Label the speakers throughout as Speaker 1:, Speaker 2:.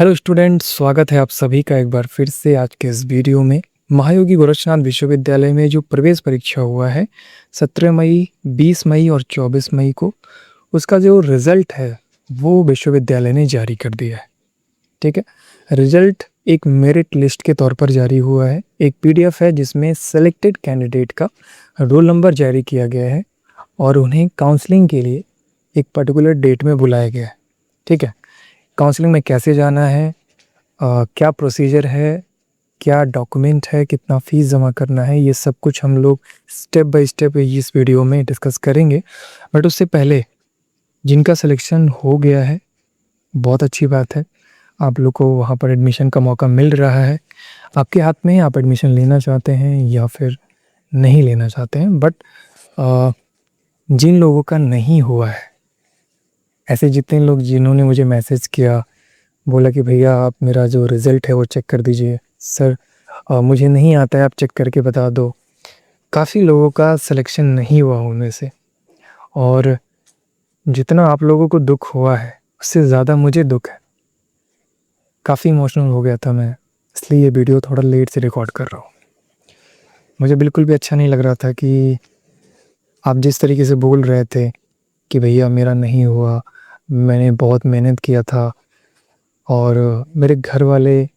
Speaker 1: Hello students, स्वागत है आप सभी का एक बार फिर से आज के इस वीडियो में। महायोगी गोरक्षनाथ विश्वविद्यालय में जो प्रवेश परीक्षा हुआ है 17 मई, 20 मई और 24 मई को, उसका जो रिज़ल्ट है वो विश्वविद्यालय ने जारी कर दिया है। ठीक है, रिज़ल्ट एक मेरिट लिस्ट के तौर पर जारी हुआ है। एक पीडीएफ है जिसमें सेलेक्टेड कैंडिडेट का रोल नंबर जारी किया गया है और उन्हें काउंसलिंग के लिए एक पर्टिकुलर डेट में बुलाया गया है। ठीक है, काउंसलिंग में कैसे जाना है, क्या प्रोसीजर है, क्या डॉक्यूमेंट है, कितना फ़ीस जमा करना है, ये सब कुछ हम लोग स्टेप बाय स्टेप इस वीडियो में डिस्कस करेंगे। बट उससे पहले जिनका सिलेक्शन हो गया है, बहुत अच्छी बात है, आप लोग को वहाँ पर एडमिशन का मौका मिल रहा है। आपके हाथ में है, आप एडमिशन लेना चाहते हैं या फिर नहीं लेना चाहते हैं। बट जिन लोगों का नहीं हुआ है, ऐसे जितने लोग जिन्होंने मुझे मैसेज किया, बोला कि भैया आप मेरा जो रिज़ल्ट है वो चेक कर दीजिए सर, मुझे नहीं आता है, आप चेक करके बता दो। काफ़ी लोगों का सिलेक्शन नहीं हुआ उनमें से, और जितना आप लोगों को दुख हुआ है उससे ज़्यादा मुझे दुख है। काफ़ी इमोशनल हो गया था मैं, इसलिए ये वीडियो थोड़ा लेट से रिकॉर्ड कर रहा हूँ। मुझे बिल्कुल भी अच्छा नहीं लग रहा था कि आप जिस तरीके से बोल रहे थे कि भैया मेरा नहीं हुआ, मैंने बहुत मेहनत किया था, और मेरे घर वाले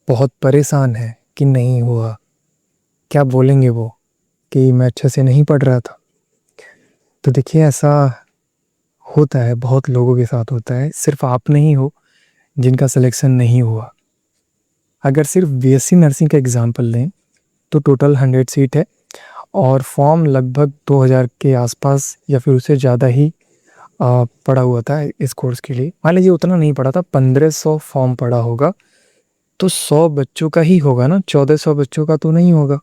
Speaker 1: बहुत परेशान हैं कि नहीं हुआ। क्या बोलेंगे वो कि मैं अच्छे से नहीं पढ़ रहा था। तो देखिए, ऐसा होता है, बहुत लोगों के साथ होता है, सिर्फ आप नहीं हो जिनका सिलेक्शन नहीं हुआ। अगर सिर्फ बीएससी नर्सिंग का एग्जांपल लें तो टोटल 100 सीट है और फॉर्म लगभग 2000 के आसपास या फिर उससे ज़्यादा ही पड़ा हुआ था इस कोर्स के लिए। मान लीजिए उतना नहीं पड़ा था, 1500 फॉर्म पड़ा होगा, तो 100 बच्चों का ही होगा ना, 1400 बच्चों का तो नहीं होगा।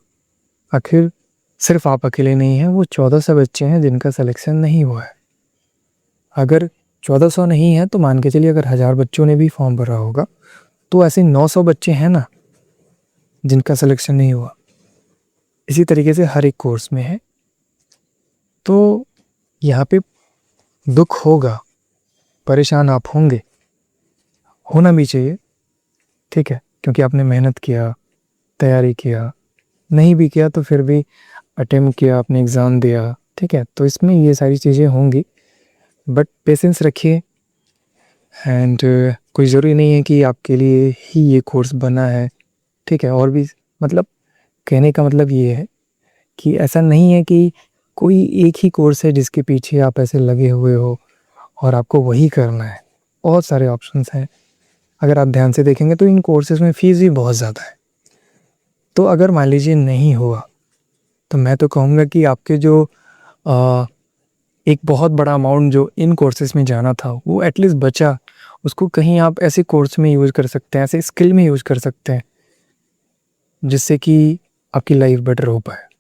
Speaker 1: आखिर सिर्फ आप अकेले नहीं हैं, वो 1400 बच्चे हैं जिनका सिलेक्शन नहीं हुआ है। अगर 1400 नहीं है तो मान के चलिए अगर 1000 बच्चों ने भी फॉर्म भरा होगा तो ऐसे 900 बच्चे हैं ना जिनका सिलेक्शन नहीं हुआ। इसी तरीके से हर एक कोर्स में है। तो यहाँ पे दुख होगा, परेशान आप होंगे, होना भी चाहिए। ठीक है, क्योंकि आपने मेहनत किया, तैयारी किया, नहीं भी किया तो फिर भी अटेम्प्ट किया, आपने एग्ज़ाम दिया। ठीक है, तो इसमें ये सारी चीज़ें होंगी, बट पेशेंस रखिए। एंड कोई ज़रूरी नहीं है कि आपके लिए ही ये कोर्स बना है। ठीक है, और भी मतलब कहने का मतलब ये है कि ऐसा नहीं है कि कोई एक ही कोर्स है जिसके पीछे आप ऐसे लगे हुए हो और आपको वही करना है। बहुत सारे ऑप्शंस हैं। अगर आप ध्यान से देखेंगे तो इन कोर्सेज़ में फ़ीस भी बहुत ज़्यादा है। तो अगर मान लीजिए नहीं हुआ तो मैं तो कहूँगा कि आपके जो एक बहुत बड़ा अमाउंट जो इन कोर्सेज़ में जाना था वो एटलीस्ट बचा, उसको कहीं आप ऐसे कोर्स में यूज़ कर सकते हैं, ऐसे स्किल में यूज़ कर सकते हैं जिससे कि आपकी लाइफ बेटर हो पाए।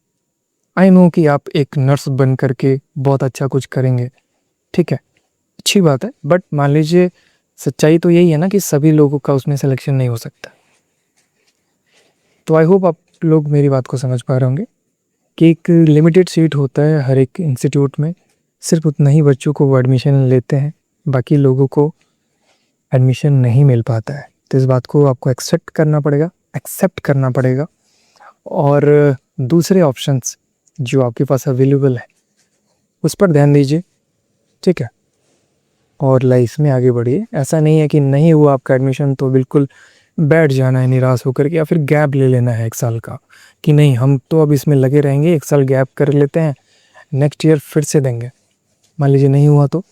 Speaker 1: आई नो कि आप एक नर्स बन करके बहुत अच्छा कुछ करेंगे, ठीक है, अच्छी बात है, बट मान लीजिए सच्चाई तो यही है ना कि सभी लोगों का उसमें सिलेक्शन नहीं हो सकता। तो आई होप आप लोग मेरी बात को समझ पा रहे होंगे कि एक लिमिटेड सीट होता है हर एक इंस्टीट्यूट में, सिर्फ उतना ही बच्चों को वो एडमिशन लेते हैं, बाकी लोगों को एडमिशन नहीं मिल पाता है। तो इस बात को आपको एक्सेप्ट करना पड़ेगा और दूसरे ऑप्शंस जो आपके पास अवेलेबल है उस पर ध्यान दीजिए। ठीक है, और लाइफ में आगे बढ़िए। ऐसा नहीं है कि नहीं हुआ आपका एडमिशन तो बिल्कुल बैठ जाना है निराश होकर के, या फिर गैप ले लेना है 1 साल का कि नहीं हम तो अब इसमें लगे रहेंगे, 1 साल गैप कर लेते हैं, नेक्स्ट ईयर फिर से देंगे। मान लीजिए नहीं हुआ तो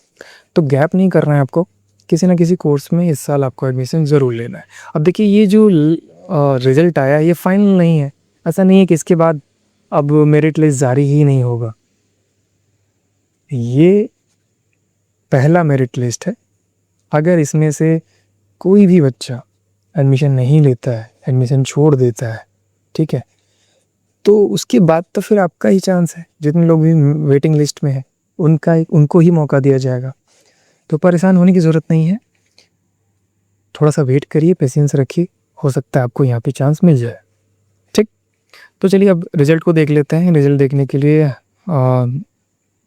Speaker 1: गैप नहीं करना है आपको, किसी ना किसी कोर्स में इस साल आपको एडमिशन ज़रूर लेना है। अब देखिए, ये जो रिज़ल्ट आया ये फाइनल नहीं है। ऐसा नहीं है कि इसके बाद अब मेरिट लिस्ट जारी ही नहीं होगा। ये पहला मेरिट लिस्ट है। अगर इसमें से कोई भी बच्चा एडमिशन नहीं लेता है, एडमिशन छोड़ देता है, ठीक है, तो उसके बाद तो फिर आपका ही चांस है। जितने लोग भी वेटिंग लिस्ट में हैं उनको ही मौका दिया जाएगा। तो परेशान होने की ज़रूरत नहीं है, थोड़ा सा वेट करिए, पेशेंस रखिए, हो सकता है आपको यहाँ पे चांस मिल जाए। ठीक, तो चलिए अब रिज़ल्ट को देख लेते हैं। रिज़ल्ट देखने के लिए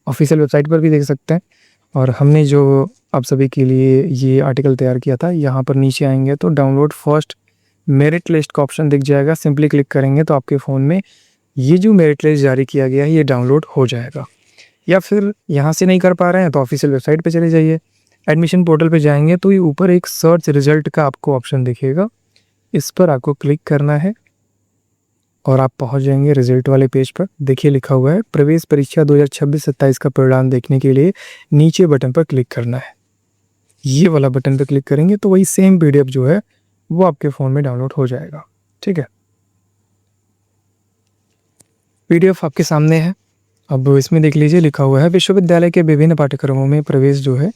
Speaker 1: ऑफिशियल वेबसाइट पर भी देख सकते हैं, और हमने जो आप सभी के लिए ये आर्टिकल तैयार किया था। यहाँ पर नीचे आएंगे तो डाउनलोड फर्स्ट मेरिट लिस्ट का ऑप्शन दिख जाएगा। सिंपली क्लिक करेंगे तो आपके फ़ोन में ये जो मेरिट लिस्ट जारी किया गया है ये डाउनलोड हो जाएगा। या फिर यहाँ से नहीं कर पा रहे हैं तो ऑफिशियल वेबसाइट पे चले जाइए। एडमिशन पोर्टल पे जाएंगे तो ये ऊपर एक सर्च रिजल्ट का आपको ऑप्शन दिखेगा, इस पर आपको क्लिक करना है और आप पहुँच जाएंगे रिजल्ट वाले पेज पर। देखिए लिखा हुआ है प्रवेश परीक्षा 2026-27 का परिणाम देखने के लिए नीचे बटन पर क्लिक करना है। ये वाला बटन पर क्लिक करेंगे तो वही सेम PDF जो है वो आपके फ़ोन में डाउनलोड हो जाएगा। ठीक है, PDF आपके सामने है। अब इसमें देख लीजिए लिखा हुआ है विश्वविद्यालय के विभिन्न पाठ्यक्रमों में प्रवेश जो है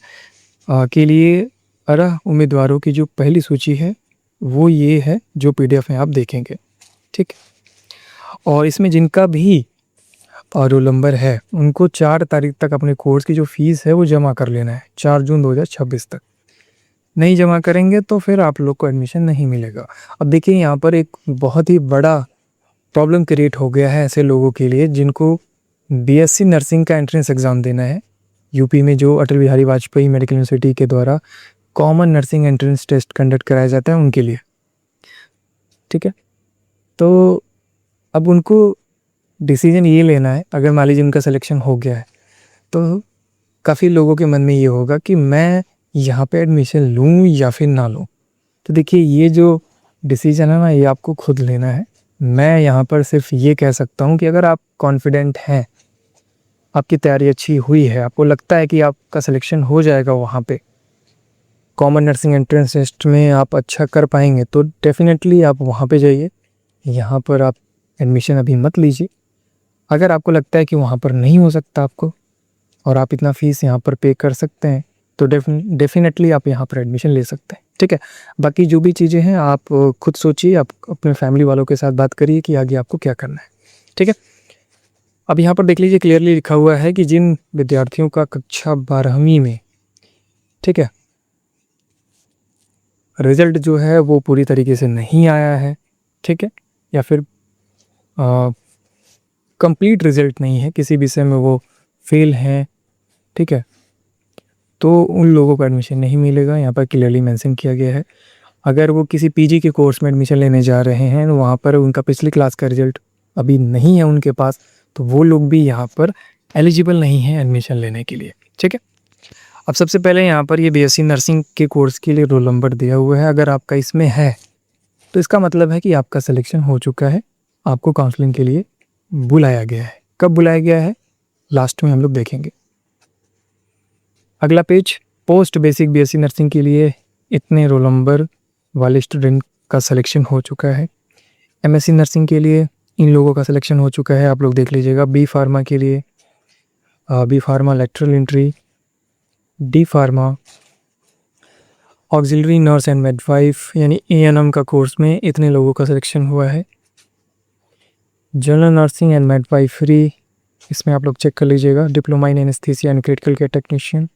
Speaker 1: के लिए अर्ह उम्मीदवारों की जो पहली सूची है वो ये है जो PDF में आप देखेंगे। ठीक, और इसमें जिनका भी रोल नंबर है उनको 4 तारीख तक अपने कोर्स की जो फीस है वो जमा कर लेना है, 4 जून 2026 तक। नहीं जमा करेंगे तो फिर आप लोग को एडमिशन नहीं मिलेगा। अब देखिए यहाँ पर एक बहुत ही बड़ा प्रॉब्लम क्रिएट हो गया है ऐसे लोगों के लिए जिनको BSc नर्सिंग का एंट्रेंस एग्ज़ाम देना है। यूपी में जो अटल बिहारी वाजपेयी मेडिकल यूनिवर्सिटी के द्वारा common nursing entrance test conduct कराया जाता है उनके लिए। ठीक है, तो अब उनको डिसीजन ये लेना है, अगर मान लीजिए उनका सिलेक्शन हो गया है तो काफ़ी लोगों के मन में ये होगा कि मैं यहाँ पे एडमिशन लूँ या फिर ना लूँ। तो देखिए ये जो डिसीजन है ना ये आपको खुद लेना है। मैं यहाँ पर सिर्फ ये कह सकता हूँ कि अगर आप कॉन्फिडेंट हैं, आपकी तैयारी अच्छी हुई है, आपको लगता है कि आपका सिलेक्शन हो जाएगा वहाँ पे कॉमन नर्सिंग एंट्रेंस टेस्ट में आप अच्छा कर पाएंगे, तो डेफिनेटली आप वहाँ पे जाइए। यहाँ पर आप एडमिशन अभी मत लीजिए। अगर आपको लगता है कि वहाँ पर नहीं हो सकता आपको और आप इतना फ़ीस यहाँ पर पे कर सकते हैं तो डेफिनेटली आप यहाँ पर एडमिशन ले सकते हैं। ठीक है, बाकी जो भी चीज़ें हैं आप खुद सोचिए, आप अपने फैमिली वालों के साथ बात करिए कि आगे आपको क्या करना है। ठीक है, अब यहाँ पर देख लीजिए क्लियरली लिखा हुआ है कि जिन विद्यार्थियों का कक्षा 12वीं में, ठीक है, रिज़ल्ट जो है वो पूरी तरीके से नहीं आया है, ठीक है, या फिर कंप्लीट रिज़ल्ट नहीं है, किसी विषय में वो फेल हैं, ठीक है, तो उन लोगों को एडमिशन नहीं मिलेगा। यहाँ पर क्लियरली मेंशन किया गया है। अगर वो किसी PG के कोर्स में एडमिशन लेने जा रहे हैं, वहाँ पर उनका पिछली क्लास का रिज़ल्ट अभी नहीं है उनके पास, तो वो लोग भी यहाँ पर एलिजिबल नहीं हैं एडमिशन लेने के लिए। ठीक है, अब सबसे पहले यहाँ पर ये BSc नर्सिंग के कोर्स के लिए रोल नंबर दिया हुआ है। अगर आपका इसमें है तो इसका मतलब है कि आपका सिलेक्शन हो चुका है, आपको काउंसलिंग के लिए बुलाया गया है। कब बुलाया गया है लास्ट में हम लोग देखेंगे। अगला page, post basic BSc nursing के लिए इतने रोल नंबर वाले स्टूडेंट का सिलेक्शन हो चुका है। MSc नर्सिंग के लिए इन लोगों का सिलेक्शन हो चुका है, आप लोग देख लीजिएगा। B फार्मा के लिए B pharma lateral entry, D pharma auxiliary nurse and midwife यानी ANM का कोर्स में इतने लोगों का सिलेक्शन हुआ है। जनरल नर्सिंग एंड मिडवाइफरी, इसमें आप लोग चेक कर लीजिएगा। Diploma in anaesthesia and critical care technician,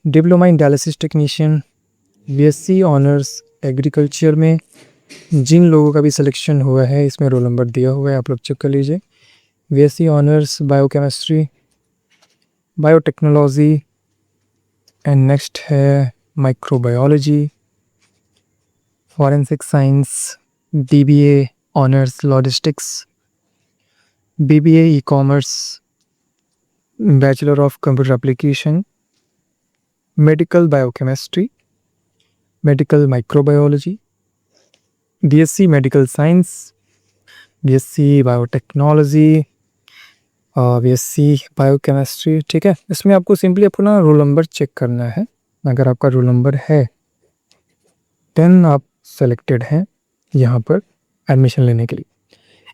Speaker 1: diploma in dialysis technician, BSc honours agriculture में जिन लोगों का भी सिलेक्शन हुआ है इसमें रोल नंबर दिया हुआ है, आप लोग चेक कर लीजिए। BSc honours biochemistry, biotechnology and next है microbiology, forensic science, BBA honours logistics, BBA e-commerce, bachelor of computer application, medical biochemistry, medical microbiology, BSc medical science, BSc biotechnology, BSc biochemistry. ठीक है, इसमें आपको सिंपली अपना roll number check करना है। अगर आपका रोल नंबर है देन आप सेलेक्टेड हैं यहाँ पर एडमिशन लेने के लिए।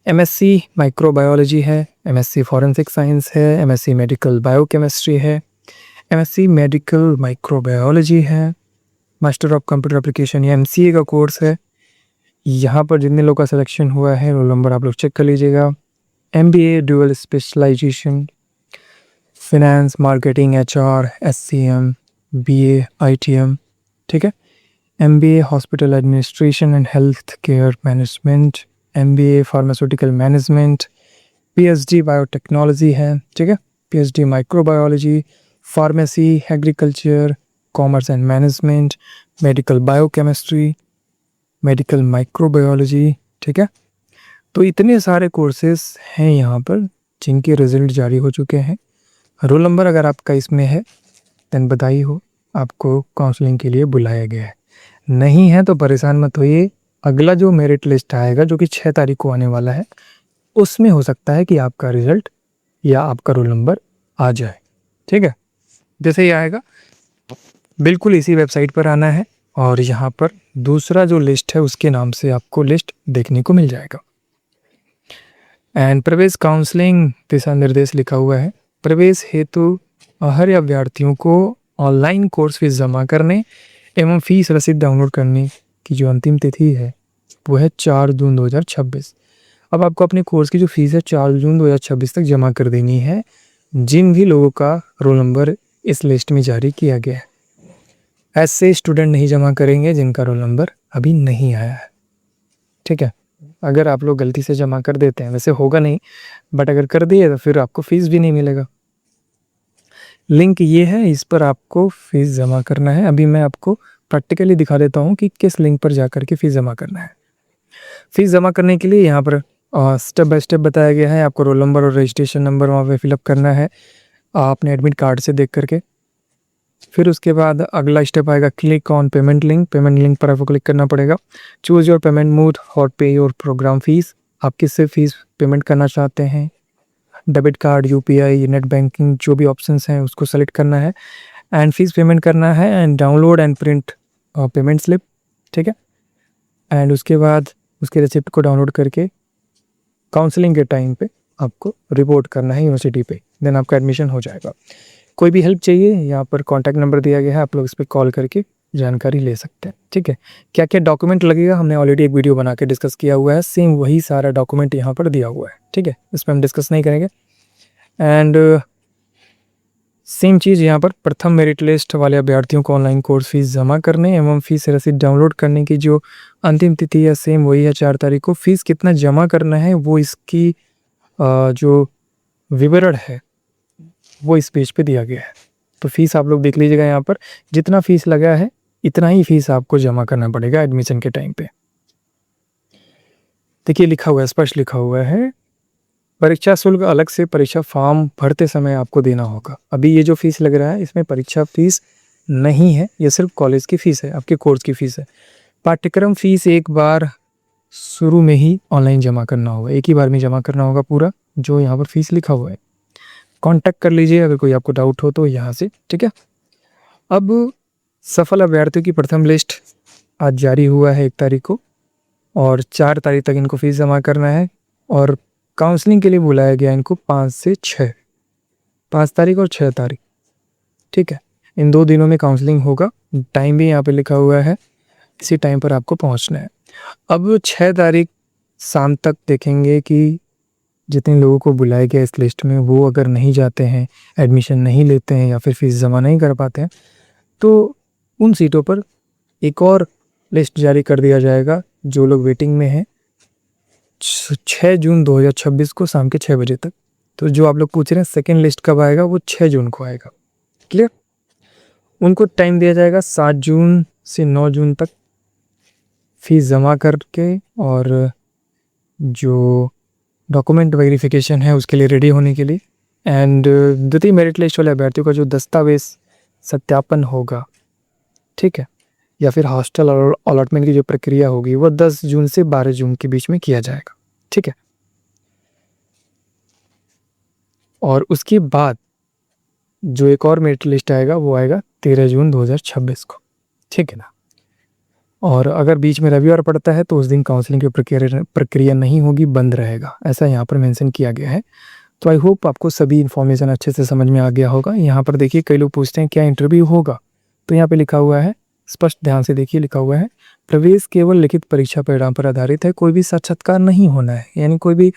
Speaker 1: MSc माइक्रोबायोलॉजी है, MSc फॉरेंसिक साइंस है, MSc मेडिकल बायोकेमिस्ट्री है, MSc मेडिकल माइक्रोबायोलॉजी है, मास्टर ऑफ कंप्यूटर एप्लीकेशन या MCA का कोर्स है। यहाँ पर जितने लोग का सिलेक्शन हुआ है रोल नंबर आप लोग चेक कर लीजिएगा। MBA dual specialization, finance, marketing, HR, SCM, BA ITM, ठीक है, MBA hospital administration and health care management, MBA pharmaceutical management, PhD biotechnology है, ठीक है, PhD microbiology, pharmacy, agriculture, commerce and management, medical biochemistry, medical microbiology, ठीक है। तो इतने सारे कोर्सेज हैं यहाँ पर जिनके रिजल्ट जारी हो चुके हैं। रोल नंबर अगर आपका इसमें है देन बधाई हो, आपको काउंसलिंग के लिए बुलाया गया है। नहीं है तो परेशान मत होइए, अगला जो मेरिट लिस्ट आएगा जो कि 6 तारीख को आने वाला है, उसमें हो सकता है कि आपका रिजल्ट या आपका रोल नंबर आ जाए, ठीक है। जैसे ही आएगा बिल्कुल इसी वेबसाइट पर आना है और यहाँ पर दूसरा जो लिस्ट है उसके नाम से आपको लिस्ट देखने को मिल जाएगा। एंड प्रवेश काउंसलिंग दिशा निर्देश लिखा हुआ है। प्रवेश हेतु हर अभ्यर्थियों को ऑनलाइन कोर्स फीस जमा करने एवं फीस रसीद डाउनलोड करने की जो अंतिम तिथि है वो है 4 जून 2026। अब आपको अपने कोर्स की जो फीस है 4 जून 2026 तक जमा कर देनी है, जिन भी लोगों का रोल नंबर इस लिस्ट में जारी किया गया है। ऐसे स्टूडेंट नहीं जमा करेंगे जिनका रोल नंबर अभी नहीं आया है, ठीक है। अगर आप लोग गलती से जमा कर देते हैं, वैसे होगा नहीं बट अगर कर दिए तो फिर आपको फीस भी नहीं मिलेगा। लिंक ये है, इस पर आपको फीस जमा करना है। अभी मैं आपको प्रैक्टिकली दिखा देता हूँ कि किस लिंक पर जा कर के फीस जमा करना है। फीस जमा करने के लिए यहाँ पर स्टेप बाय स्टेप बताया गया है। आपको रोल नंबर और रजिस्ट्रेशन नंबर वहाँ पे फिलअप करना है आपने एडमिट कार्ड से देख करके। फिर उसके बाद अगला स्टेप आएगा click on payment link. Payment link पर आपको क्लिक करना पड़ेगा। चूज़ योर पेमेंट मोड और पे योर प्रोग्राम फीस। आप किससे फीस पेमेंट करना चाहते हैं, debit card, UPI, net banking, जो भी ऑप्शंस हैं उसको सेलेक्ट करना है एंड फीस पेमेंट करना है and download and print payment slip, ठीक है। एंड उसके बाद उसके रिसिप्ट को डाउनलोड करके काउंसलिंग के टाइम पे आपको रिपोर्ट करना है यूनिवर्सिटी पे, देन आपका एडमिशन हो जाएगा। कोई भी हेल्प चाहिए यहाँ पर कॉन्टैक्ट नंबर दिया गया है, आप लोग इस पर कॉल करके जानकारी ले सकते हैं, ठीक है। क्या क्या डॉक्यूमेंट लगेगा हमने ऑलरेडी एक वीडियो बना के डिस्कस किया हुआ है, सेम वही सारा डॉक्यूमेंट यहाँ पर दिया हुआ है, ठीक है। इस पर हम डिस्कस नहीं करेंगे। एंड सेम चीज़ यहाँ पर प्रथम मेरिट लिस्ट वाले अभ्यर्थियों को ऑनलाइन कोर्स फीस जमा करने एवं फीस रसीद डाउनलोड करने की जो अंतिम तिथि है सेम वही है 4 तारीख को। फीस कितना जमा करना है वो इसकी जो विवरण है वो इस पेज पे दिया गया है। तो फीस आप लोग देख लीजिएगा, यहाँ पर जितना फीस लगा है इतना ही फीस आपको जमा करना पड़ेगा एडमिशन के टाइम पे। देखिए लिखा हुआ है, स्पष्ट लिखा हुआ है, परीक्षा शुल्क अलग से परीक्षा फॉर्म भरते समय आपको देना होगा। अभी ये जो फीस लग रहा है इसमें परीक्षा फीस नहीं है, ये सिर्फ कॉलेज की फीस है, आपके कोर्स की फीस है। पाठ्यक्रम फीस एक बार शुरू में ही ऑनलाइन जमा करना होगा, एक ही बार में जमा करना होगा पूरा जो यहाँ पर फीस लिखा हुआ है। कांटेक्ट कर लीजिए अगर कोई आपको डाउट हो तो यहाँ से, ठीक है। अब सफल अभ्यर्थियों की प्रथम लिस्ट आज जारी हुआ है 1 तारीख को और 4 तारीख तक इनको फीस जमा करना है और काउंसलिंग के लिए बुलाया गया इनको 5 से 6, 5 तारीख और 6 तारीख, ठीक है। इन 2 दिनों में काउंसलिंग होगा। टाइम भी यहाँ पे लिखा हुआ है, इसी टाइम पर आपको पहुँचना है। अब 6 तारीख शाम तक देखेंगे कि जितने लोगों को बुलाया गया इस लिस्ट में वो अगर नहीं जाते हैं, एडमिशन नहीं लेते हैं या फिर फीस जमा नहीं कर पाते हैं तो उन सीटों पर एक और लिस्ट जारी कर दिया जाएगा जो लोग वेटिंग में हैं 6 जून 2026 को शाम के 6 बजे तक। तो जो आप लोग पूछ रहे हैं सेकेंड लिस्ट कब आएगा, वो 6 जून को आएगा, क्लियर। उनको टाइम दिया जाएगा 7 जून से 9 जून तक फीस जमा करके और जो डॉक्यूमेंट वेरिफिकेशन है उसके लिए रेडी होने के लिए। एंड द्वितीय मेरिट लिस्ट वाले अभ्यर्थियों का जो दस्तावेज सत्यापन होगा, ठीक है, या फिर हॉस्टल और अलॉटमेंट की जो प्रक्रिया होगी वो 10 जून से 12 जून के बीच में किया जाएगा, ठीक है। और उसके बाद जो एक और मेरिट लिस्ट आएगा वो आएगा 13 जून 2026 को, ठीक है ना। और अगर बीच में रविवार पड़ता है तो उस दिन काउंसलिंग की प्रक्रिया नहीं होगी, बंद रहेगा, ऐसा यहाँ पर मेंशन किया गया है। तो आई होप आपको सभी इन्फॉर्मेशन अच्छे से समझ में आ गया होगा। यहाँ पर देखिए कई लोग पूछते हैं क्या इंटरव्यू होगा, तो यहाँ पे लिखा हुआ है, स्पष्ट ध्यान से देखिए, लिखा हुआ है प्रवेश केवल लिखित परीक्षा परिणाम पर आधारित है, कोई भी साक्षात्कार नहीं होना है, यानी कोई भी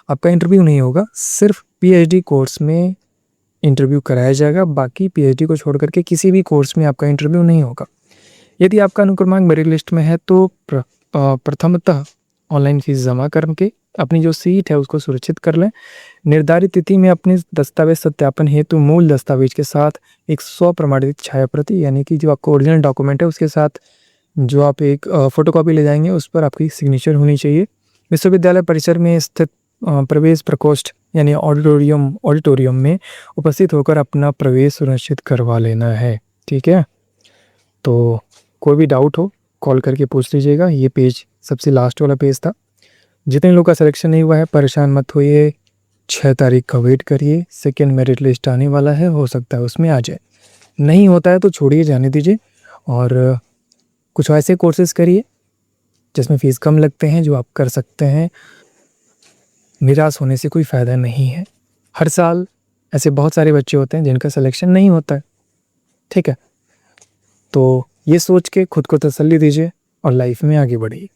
Speaker 1: आपका इंटरव्यू नहीं होगा। सिर्फ पीएचडी कोर्स में इंटरव्यू कराया जाएगा, बाकी पीएचडी को छोड़ करके किसी भी कोर्स में आपका इंटरव्यू नहीं होगा। यदि आपका अनुक्रमांक मेरिट लिस्ट में है तो प्रथमतः ऑनलाइन फीस जमा करके अपनी जो सीट है उसको सुरक्षित कर लें। निर्धारित तिथि में अपने दस्तावेज सत्यापन हेतु मूल दस्तावेज के साथ एक स्वप्रमाणित छाया प्रति, यानी कि जो आपका ओरिजिनल डॉक्यूमेंट है उसके साथ जो आप एक फोटोकॉपी ले जाएंगे उस पर आपकी सिग्नेचर होनी चाहिए। विश्वविद्यालय परिसर में स्थित प्रवेश प्रकोष्ठ यानी ऑडिटोरियम में उपस्थित होकर अपना प्रवेश सुनिश्चित करवा लेना है। ठीक है, तो कोई भी डाउट हो कॉल करके पूछ लीजिएगा। ये पेज सबसे लास्ट वाला पेज था। जितने लोग का सिलेक्शन नहीं हुआ है परेशान मत होइए, 6 तारीख का वेट करिए, सेकेंड मेरिट लिस्ट आने वाला है, हो सकता है उसमें आ जाए। नहीं होता है तो छोड़िए, जाने दीजिए और कुछ ऐसे कोर्सेज करिए जिसमें फ़ीस कम लगते हैं, जो आप कर सकते हैं। निराश होने से कोई फ़ायदा नहीं है। हर साल ऐसे बहुत सारे बच्चे होते हैं जिनका सिलेक्शन नहीं होता है। ठीक है, तो ये सोच के खुद को तसल्ली दीजिए और लाइफ में आगे बढ़िए।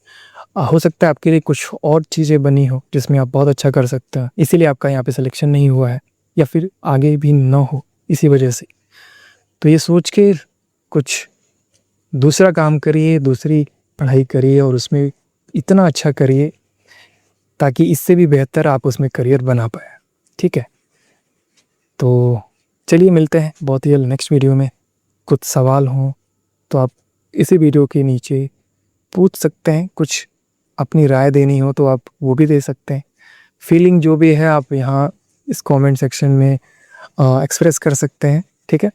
Speaker 1: हो सकता है आपके लिए कुछ और चीज़ें बनी हो जिसमें आप बहुत अच्छा कर सकते हैं, इसीलिए आपका यहाँ पे सिलेक्शन नहीं हुआ है, या फिर आगे भी ना हो इसी वजह से। तो ये सोच के कुछ दूसरा काम करिए, दूसरी पढ़ाई करिए और उसमें इतना अच्छा करिए ताकि इससे भी बेहतर आप उसमें करियर बना पाए। ठीक है, तो चलिए मिलते हैं बहुत ही जल्द नेक्स्ट वीडियो में। कुछ सवाल हों तो आप इसी वीडियो के नीचे पूछ सकते हैं, कुछ अपनी राय देनी हो तो आप वो भी दे सकते हैं। फीलिंग जो भी है आप यहाँ इस कमेंट सेक्शन में एक्सप्रेस कर सकते हैं। ठीक है,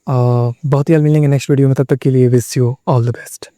Speaker 1: बहुत ही जल्द मिलेंगे नेक्स्ट वीडियो में, तब तक के लिए wish you all the best.